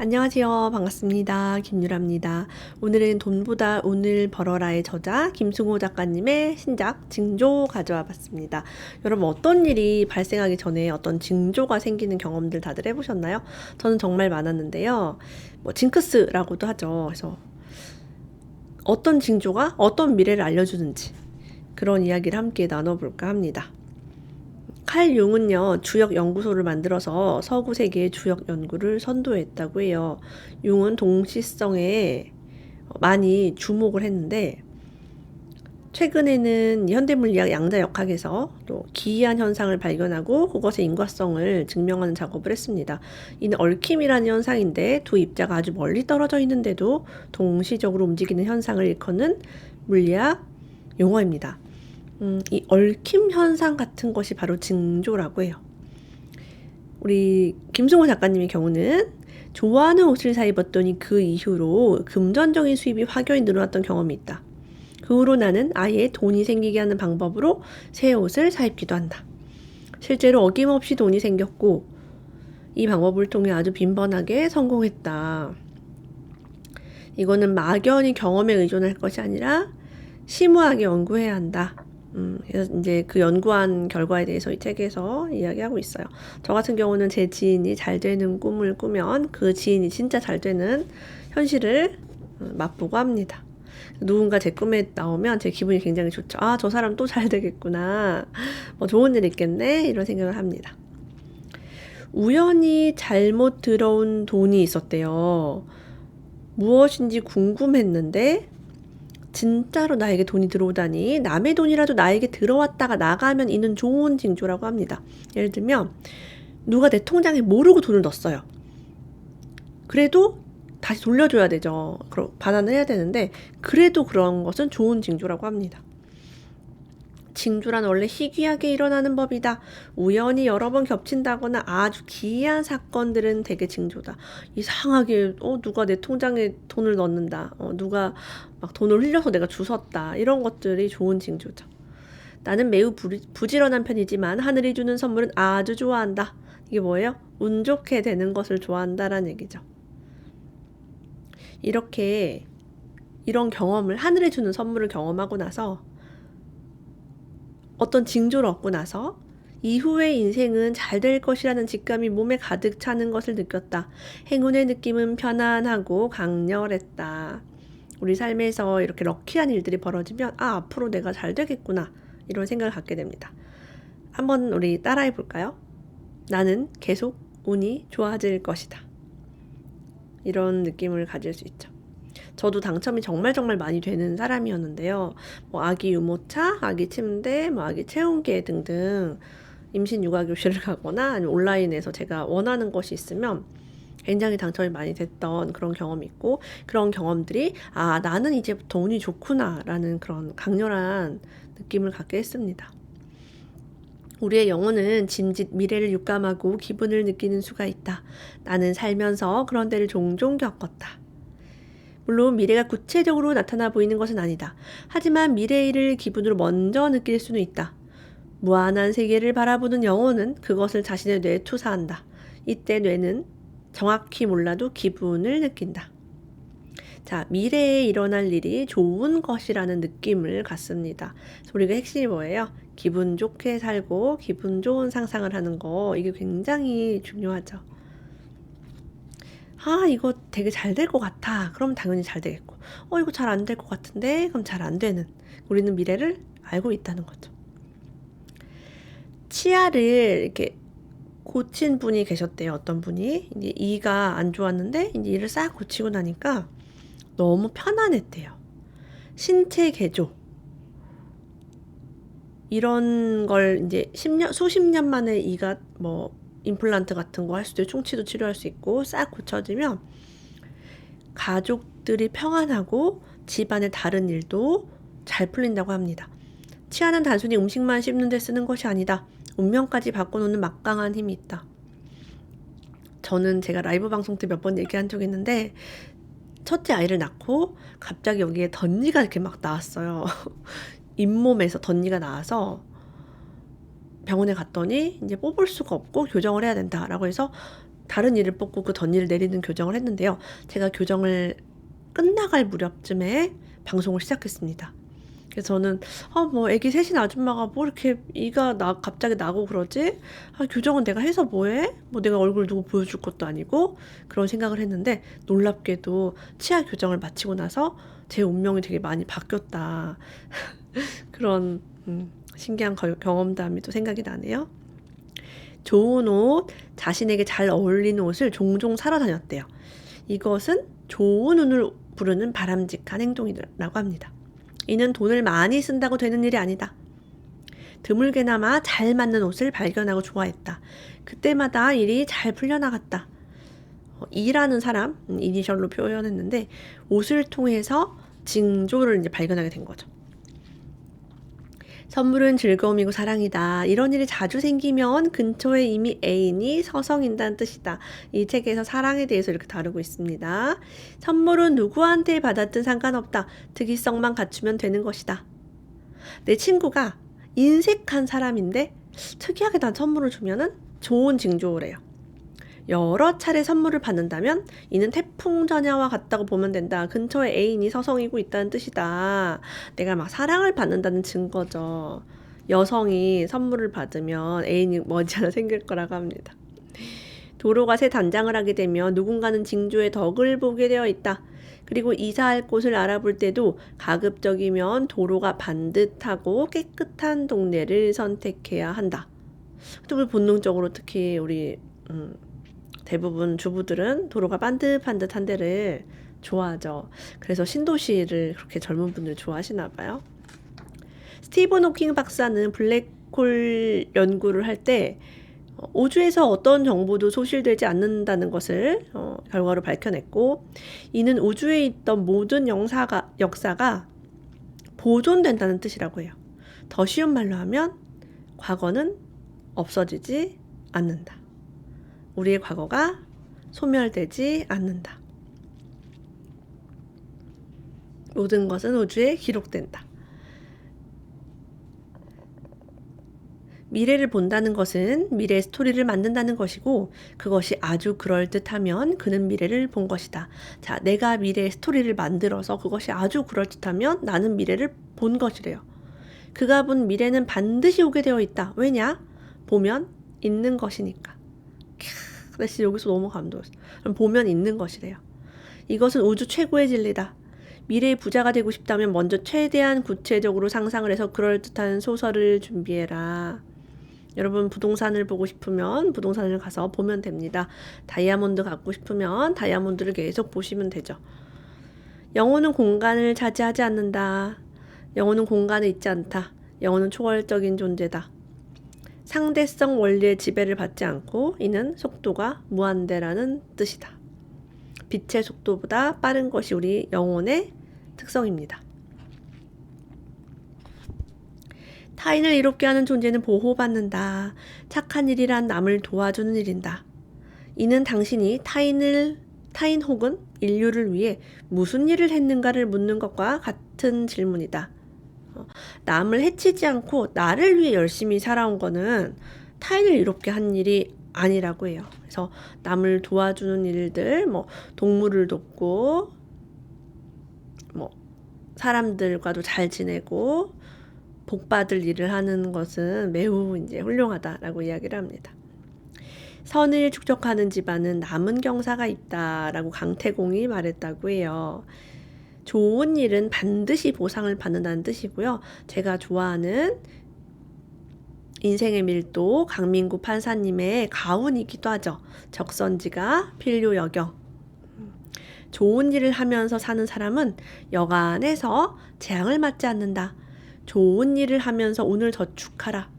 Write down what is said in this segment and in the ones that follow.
안녕하세요. 반갑습니다. 김유라입니다. 오늘은 돈보다 운을 벌어라의 저자 김승호 작가님의 신작 징조 가져와 봤습니다. 여러분 어떤 일이 발생하기 전에 어떤 징조가 생기는 경험들 다들 해보셨나요? 저는 정말 많았는데요. 징크스라고도 하죠. 그래서 어떤 징조가 어떤 미래를 알려주는지 그런 이야기를 함께 나눠볼까 합니다. 칼 융은요, 주역 연구소를 만들어서 서구 세계의 주역 연구를 선도했다고 해요. 융은 동시성에 많이 주목을 했는데, 최근에는 현대물리학 양자역학에서 또 기이한 현상을 발견하고 그것의 인과성을 증명하는 작업을 했습니다. 이는 얽힘이라는 현상인데 두 입자가 아주 멀리 떨어져 있는데도 동시적으로 움직이는 현상을 일컫는 물리학 용어입니다. 이 얽힘 현상 같은 것이 바로 징조라고 해요. 우리 김승호 작가님의 경우는 좋아하는 옷을 사 입었더니 그 이후로 금전적인 수입이 확연히 늘어났던 경험이 있다. 그 후로 나는 아예 돈이 생기게 하는 방법으로 새 옷을 사 입기도 한다. 실제로 어김없이 돈이 생겼고 이 방법을 통해 아주 빈번하게 성공했다. 이거는 막연히 경험에 의존할 것이 아니라 심오하게 연구해야 한다. 그래서 이제 그 연구한 결과에 대해서 이 책에서 이야기하고 있어요. 저 같은 경우는 제 지인이 잘 되는 꿈을 꾸면 그 지인이 진짜 잘 되는 현실을 맛보고 합니다. 누군가 제 꿈에 나오면 제 기분이 굉장히 좋죠. 아, 저 사람 또 잘 되겠구나. 좋은 일 있겠네. 이런 생각을 합니다. 우연히 잘못 들어온 돈이 있었대요. 무엇인지 궁금했는데 진짜로 나에게 돈이 들어오다니 남의 돈이라도 나에게 들어왔다가 나가면 이는 좋은 징조라고 합니다. 예를 들면 누가 내 통장에 모르고 돈을 넣었어요. 그래도 다시 돌려줘야 되죠. 그럼 반환을 해야 되는데 그래도 그런 것은 좋은 징조라고 합니다. 징조란 원래 희귀하게 일어나는 법이다. 우연히 여러 번 겹친다거나 아주 기이한 사건들은 되게 징조다. 이상하게 누가 내 통장에 돈을 넣는다. 누가 막 돈을 흘려서 내가 주웠다. 이런 것들이 좋은 징조죠. 나는 매우 부지런한 편이지만 하늘이 주는 선물은 아주 좋아한다. 이게 뭐예요? 운 좋게 되는 것을 좋아한다라는 얘기죠. 이렇게 이런 경험을 하늘이 주는 선물을 경험하고 나서 어떤 징조를 얻고 나서 이후의 인생은 잘 될 것이라는 직감이 몸에 가득 차는 것을 느꼈다. 행운의 느낌은 편안하고 강렬했다. 우리 삶에서 이렇게 럭키한 일들이 벌어지면 앞으로 내가 잘 되겠구나 이런 생각을 갖게 됩니다. 한번 우리 따라해 볼까요? 나는 계속 운이 좋아질 것이다. 이런 느낌을 가질 수 있죠. 저도 당첨이 정말 많이 되는 사람이었는데요. 아기 유모차, 아기 침대, 아기 체온계 등등 임신 육아 교실을 가거나 아니면 온라인에서 제가 원하는 것이 있으면 굉장히 당첨이 많이 됐던 그런 경험이 있고 그런 경험들이 나는 이제부터 운이 좋구나 라는 그런 강렬한 느낌을 갖게 했습니다. 우리의 영혼은 짐짓 미래를 육감하고 기분을 느끼는 수가 있다. 나는 살면서 그런 때를 종종 겪었다. 물론 미래가 구체적으로 나타나 보이는 것은 아니다. 하지만 미래의 일을 기분으로 먼저 느낄 수는 있다. 무한한 세계를 바라보는 영혼은 그것을 자신의 뇌에 투사한다. 이때 뇌는 정확히 몰라도 기분을 느낀다. 자, 미래에 일어날 일이 좋은 것이라는 느낌을 갖습니다. 우리가 핵심이 뭐예요? 기분 좋게 살고 기분 좋은 상상을 하는 거, 이게 굉장히 중요하죠. 이거 되게 잘 될 것 같아. 그럼 당연히 잘 되겠고. 이거 잘 안 될 것 같은데? 그럼 잘 안 되는. 우리는 미래를 알고 있다는 거죠. 치아를 이렇게 고친 분이 계셨대요. 어떤 분이. 이제 이가 안 좋았는데, 이제 이를 싹 고치고 나니까 너무 편안했대요. 신체 개조. 이런 걸 이제 수십 년 만에 이가 임플란트 같은 거 할 수도 있고 충치도 치료할 수 있고 싹 고쳐지면 가족들이 평안하고 집안의 다른 일도 잘 풀린다고 합니다. 치아는 단순히 음식만 씹는 데 쓰는 것이 아니다. 운명까지 바꿔놓는 막강한 힘이 있다. 저는 제가 라이브 방송 때 몇 번 얘기한 적이 있는데 첫째 아이를 낳고 갑자기 여기에 덧니가 이렇게 막 나왔어요. 잇몸에서 덧니가 나와서 병원에 갔더니 이제 뽑을 수가 없고 교정을 해야 된다라고 해서 다른 일을 뽑고 그 덧일을 내리는 교정을 했는데요. 제가 교정을 끝나갈 무렵쯤에 방송을 시작했습니다. 그래서 저는 뭐 애기 셋인 아줌마가 뭐 이렇게 이가 갑자기 나고 그러지? 교정은 내가 해서 뭐해? 뭐 내가 얼굴 누구 보여줄 것도 아니고 그런 생각을 했는데 놀랍게도 치아 교정을 마치고 나서 제 운명이 되게 많이 바뀌었다. 그런 신기한 경험담이 또 생각이 나네요. 좋은 옷, 자신에게 잘 어울리는 옷을 종종 사러 다녔대요. 이것은 좋은 운을 부르는 바람직한 행동이라고 합니다. 이는 돈을 많이 쓴다고 되는 일이 아니다. 드물게나마 잘 맞는 옷을 발견하고 좋아했다. 그때마다 일이 잘 풀려나갔다. 이라는 사람, 이니셜로 표현했는데 옷을 통해서 징조를 이제 발견하게 된 거죠. 선물은 즐거움이고 사랑이다. 이런 일이 자주 생기면 근처에 이미 애인이 서성인다는 뜻이다. 이 책에서 사랑에 대해서 이렇게 다루고 있습니다. 선물은 누구한테 받았든 상관없다. 특이성만 갖추면 되는 것이다. 내 친구가 인색한 사람인데 특이하게 난 선물을 주면은 좋은 징조래요. 여러 차례 선물을 받는다면 이는 태풍 전야와 같다고 보면 된다. 근처에 애인이 서성이고 있다는 뜻이다. 내가 막 사랑을 받는다는 증거죠. 여성이 선물을 받으면 애인이 머지않아 생길 거라고 합니다. 도로가 새 단장을 하게 되면 누군가는 징조의 덕을 보게 되어 있다. 그리고 이사할 곳을 알아볼 때도 가급적이면 도로가 반듯하고 깨끗한 동네를 선택해야 한다. 또 본능적으로 특히 우리 대부분 주부들은 도로가 반듯반듯한 데를 좋아하죠. 그래서 신도시를 그렇게 젊은 분들 좋아하시나 봐요. 스티븐 호킹 박사는 블랙홀 연구를 할 때 우주에서 어떤 정보도 소실되지 않는다는 것을 결과로 밝혀냈고, 이는 우주에 있던 모든 역사가 보존된다는 뜻이라고 해요. 더 쉬운 말로 하면 과거는 없어지지 않는다. 우리의 과거가 소멸되지 않는다. 모든 것은 우주에 기록된다. 미래를 본다는 것은 미래의 스토리를 만든다는 것이고, 그것이 아주 그럴듯하면 그는 미래를 본 것이다. 자, 내가 미래의 스토리를 만들어서 그것이 아주 그럴듯하면 나는 미래를 본 것이래요. 그가 본 미래는 반드시 오게 되어 있다. 왜냐? 보면 있는 것이니까. 나 진짜 여기서 너무 감동했어. 보면 있는 것이래요. 이것은 우주 최고의 진리다. 미래의 부자가 되고 싶다면 먼저 최대한 구체적으로 상상을 해서 그럴듯한 소설을 준비해라. 여러분 부동산을 보고 싶으면 부동산을 가서 보면 됩니다. 다이아몬드 갖고 싶으면 다이아몬드를 계속 보시면 되죠. 영혼은 공간을 차지하지 않는다. 영혼은 공간에 있지 않다. 영혼은 초월적인 존재다. 상대성 원리의 지배를 받지 않고 이는 속도가 무한대라는 뜻이다. 빛의 속도보다 빠른 것이 우리 영혼의 특성입니다. 타인을 이롭게 하는 존재는 보호받는다. 착한 일이란 남을 도와주는 일인다. 이는 당신이 타인 혹은 인류를 위해 무슨 일을 했는가를 묻는 것과 같은 질문이다. 남을 해치지 않고 나를 위해 열심히 살아온 거는 타인을 이롭게 한 일이 아니라고 해요. 그래서 남을 도와주는 일들, 동물을 돕고, 사람들과도 잘 지내고, 복받을 일을 하는 것은 매우 이제 훌륭하다라고 이야기를 합니다. 선을 축적하는 집안은 남은 경사가 있다라고 강태공이 말했다고 해요. 좋은 일은 반드시 보상을 받는다는 뜻이고요. 제가 좋아하는 인생의 밀도 강민구 판사님의 가훈이기도 하죠. 적선지가 필요 여경. 좋은 일을 하면서 사는 사람은 여간에서 재앙을 맞지 않는다. 좋은 일을 하면서 운을 저축하라.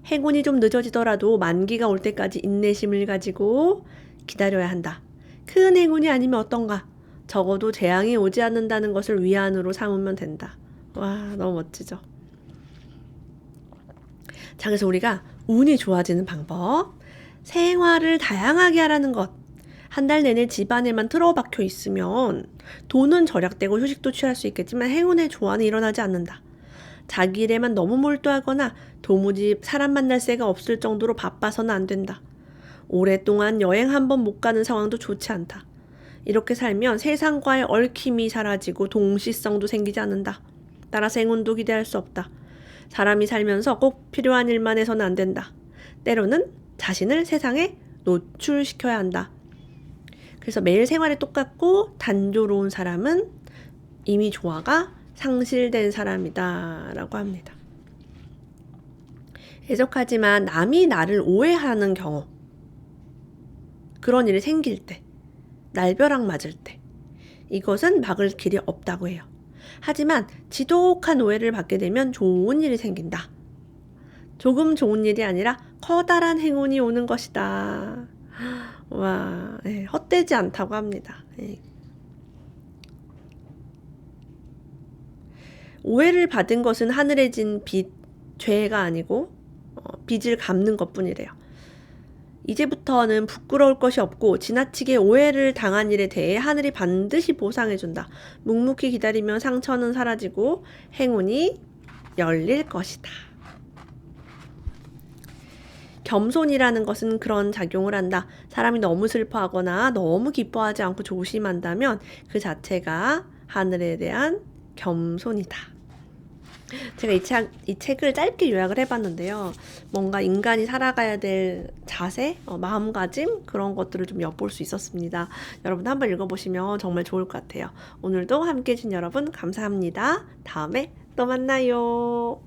행운이 좀 늦어지더라도 만기가 올 때까지 인내심을 가지고 기다려야 한다. 큰 행운이 아니면 어떤가? 적어도 재앙이 오지 않는다는 것을 위안으로 삼으면 된다. 와, 너무 멋지죠? 자, 그래서 우리가 운이 좋아지는 방법, 생활을 다양하게 하라는 것. 한 달 내내 집안에만 틀어박혀 있으면 돈은 절약되고 휴식도 취할 수 있겠지만 행운의 조화는 일어나지 않는다. 자기 일에만 너무 몰두하거나 도무지 사람 만날 새가 없을 정도로 바빠서는 안 된다. 오랫동안 여행 한 번 못 가는 상황도 좋지 않다. 이렇게 살면 세상과의 얽힘이 사라지고 동시성도 생기지 않는다. 따라서 행운도 기대할 수 없다. 사람이 살면서 꼭 필요한 일만 해서는 안 된다. 때로는 자신을 세상에 노출시켜야 한다. 그래서 매일 생활이 똑같고 단조로운 사람은 이미 조화가 상실된 사람이다 라고 합니다. 애석하지만 남이 나를 오해하는 경우, 그런 일이 생길 때, 날벼락 맞을 때, 이것은 막을 길이 없다고 해요. 하지만 지독한 오해를 받게 되면 좋은 일이 생긴다. 조금 좋은 일이 아니라 커다란 행운이 오는 것이다. 와, 헛되지 않다고 합니다. 오해를 받은 것은 하늘에 진 빚, 죄가 아니고 빚을 갚는 것뿐이래요. 이제부터는 부끄러울 것이 없고 지나치게 오해를 당한 일에 대해 하늘이 반드시 보상해준다. 묵묵히 기다리면 상처는 사라지고 행운이 열릴 것이다. 겸손이라는 것은 그런 작용을 한다. 사람이 너무 슬퍼하거나 너무 기뻐하지 않고 조심한다면 그 자체가 하늘에 대한 겸손이다. 제가 이 책을 짧게 요약을 해봤는데요. 뭔가 인간이 살아가야 될 자세, 마음가짐 그런 것들을 좀 엿볼 수 있었습니다. 여러분 한번 읽어보시면 정말 좋을 것 같아요. 오늘도 함께해 주신 여러분 감사합니다. 다음에 또 만나요.